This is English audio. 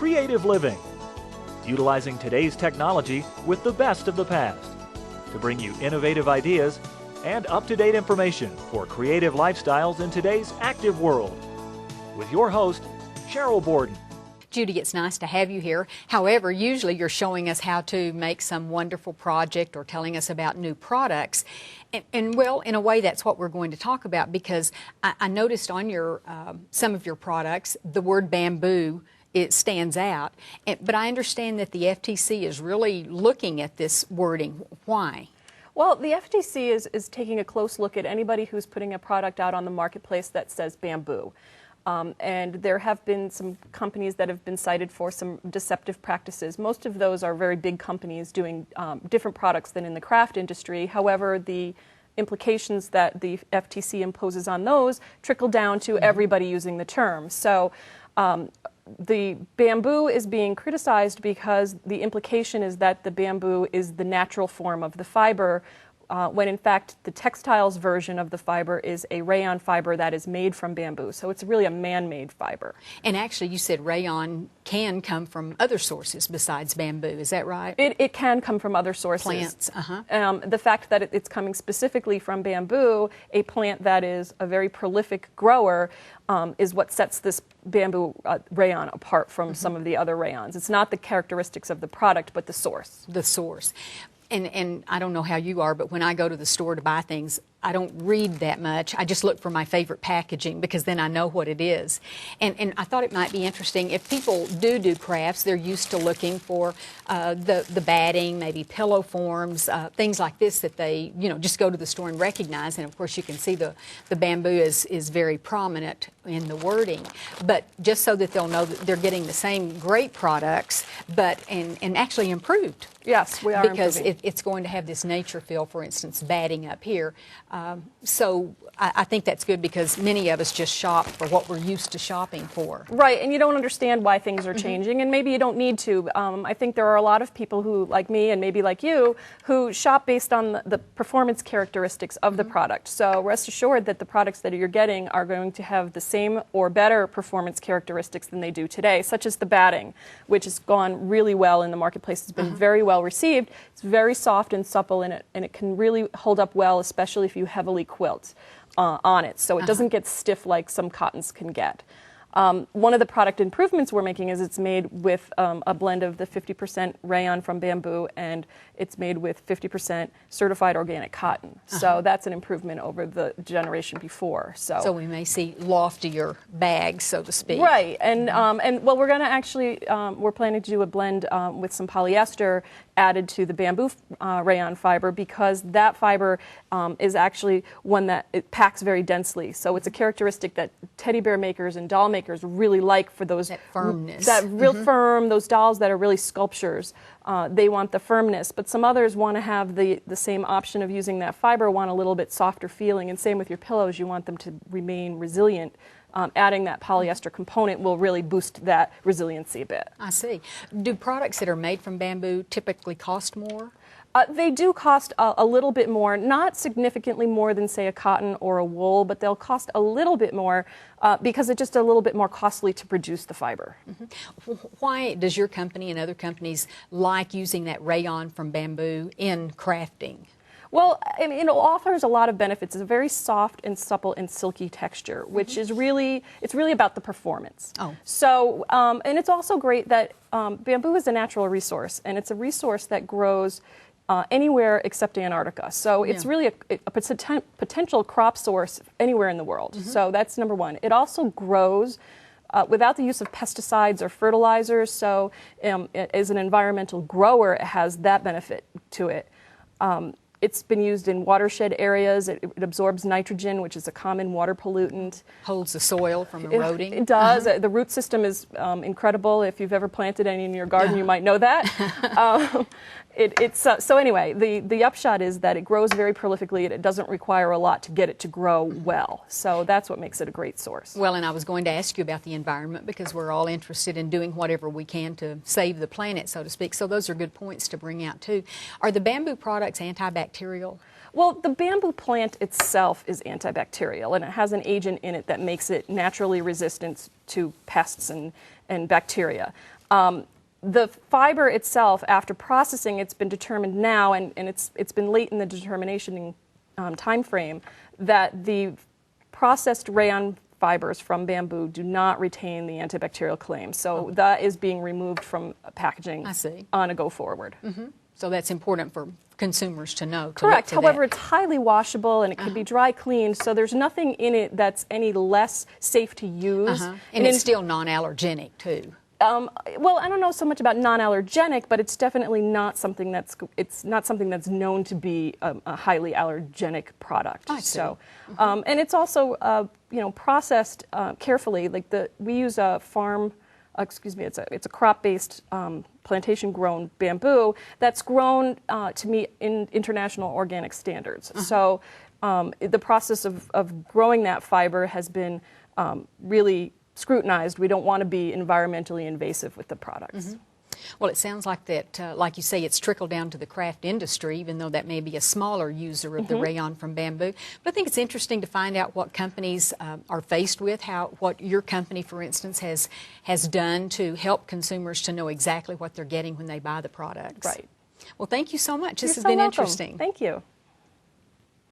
creative living, utilizing today's technology with the best of the past to bring you innovative ideas and up-to-date information for creative lifestyles in today's active world. With your host, Sheryl Borden. Judy, it's nice to have you here. However, usually you're showing us how to make some wonderful project or telling us about new products. And well, in a way, that's what we're going to talk about, because I noticed on your some of your products, the word bamboo, it stands out. But I understand that the FTC is really looking at this wording. Why? Well, the FTC is taking a close look at anybody who's putting a product out on the marketplace that says bamboo. And there have been some companies that have been cited for some deceptive practices. Most of those are very big companies doing different products than in the craft industry. However, the implications that the FTC imposes on those trickle down to everybody using the term. So the bamboo is being criticized because the implication is that the bamboo is the natural form of the fiber, when in fact the textiles version of the fiber is a rayon fiber that is made from bamboo. So it's really a man-made fiber. And actually you said rayon can come from other sources besides bamboo, is that right? It can come from other sources. Plants, the fact that it's coming specifically from bamboo, a plant that is a very prolific grower, is what sets this bamboo rayon apart from some of the other rayons. It's not the characteristics of the product, but the source. The source. And I don't know how you are, but when I go to the store to buy things, I don't read that much. I just look for my favorite packaging because then I know what it is. And I thought it might be interesting if people do crafts, they're used to looking for the batting, maybe pillow forms, things like this that they, just go to the store and recognize. And of course you can see the bamboo is very prominent in the wording. But just so that they'll know that they're getting the same great products, but and actually improved. Yes, we are because it's going to have this nature-fil, for instance, batting up here. So I think that's good because many of us just shop for what we're used to shopping for. Right, and you don't understand why things are changing, and maybe you don't need to. I think there are a lot of people who, like me and maybe like you, who shop based on the performance characteristics of the product. So rest assured that the products that you're getting are going to have the same or better performance characteristics than they do today, such as the batting, which has gone really well in the marketplace. It's been very well received. It's very soft and supple, and it can really hold up well, especially if you heavily quilt on it, so it doesn't get stiff like some cottons can get. One of the product improvements we're making is it's made with a blend of the 50% rayon from bamboo, and it's made with 50% certified organic cotton. So that's an improvement over the generation before. So we may see loftier bags, so to speak. Right, and well, we're going to actually, we're planning to do a blend with some polyester added to the bamboo rayon fiber, because that fiber is actually one that it packs very densely. So it's a characteristic that teddy bear makers and doll makers really like for those that firmness, that real firm, those dolls that are really sculptures. They want the firmness, but some others want to have the same option of using that fiber, want a little bit softer feeling, and same with your pillows, you want them to remain resilient. Adding that polyester component will really boost that resiliency a bit. I see. Do products that are made from bamboo typically cost more? They do cost a little bit more, not significantly more than, say, a cotton or a wool, but they'll cost a little bit more because it's just a little bit more costly to produce the fiber. Why does your company and other companies like using that rayon from bamboo in crafting? Well, I mean, it offers a lot of benefits. It's a very soft and supple and silky texture, which is really, it's really about the performance. Oh. So, and it's also great that bamboo is a natural resource, and it's a resource that grows anywhere except Antarctica. So it's really a potential crop source anywhere in the world. So that's number one. It also grows without the use of pesticides or fertilizers. So as an environmental grower, it has that benefit to it. It's been used in watershed areas. It absorbs nitrogen, which is a common water pollutant. Holds the soil from eroding. It does. The root system is incredible. If you've ever planted any in your garden, you might know that. So anyway, the upshot is that it grows very prolifically and it doesn't require a lot to get it to grow well. So that's what makes it a great source. Well, and I was going to ask you about the environment because we're all interested in doing whatever we can to save the planet, so to speak. So those are good points to bring out too. Are the bamboo products antibacterial? Well, the bamboo plant itself is antibacterial, and it has an agent in it that makes it naturally resistant to pests and bacteria. The fiber itself, after processing, it's been determined now, and it's been late in the determination time frame, that the processed rayon fibers from bamboo do not retain the antibacterial claim. So that is being removed from packaging on a go forward. Mm-hmm. So that's important for consumers to know. Correct. However, it's highly washable and it can be dry cleaned, so there's nothing in it that's any less safe to use. And it's still non-allergenic too. Well, I don't know so much about non-allergenic, but it's definitely not something that's known to be a highly allergenic product. I see. So, and it's also processed carefully. Like we use a farm. It's a crop-based plantation-grown bamboo that's grown to meet international organic standards. So the process of growing that fiber has been really scrutinized. We don't want to be environmentally invasive with the products. Well, it sounds like that, like you say, it's trickled down to the craft industry, even though that may be a smaller user of the rayon from bamboo. But I think it's interesting to find out what companies are faced with, what your company, for instance, has done to help consumers to know exactly what they're getting when they buy the products. Right. Well, thank you so much. This has You're so been welcome. interesting. Thank you.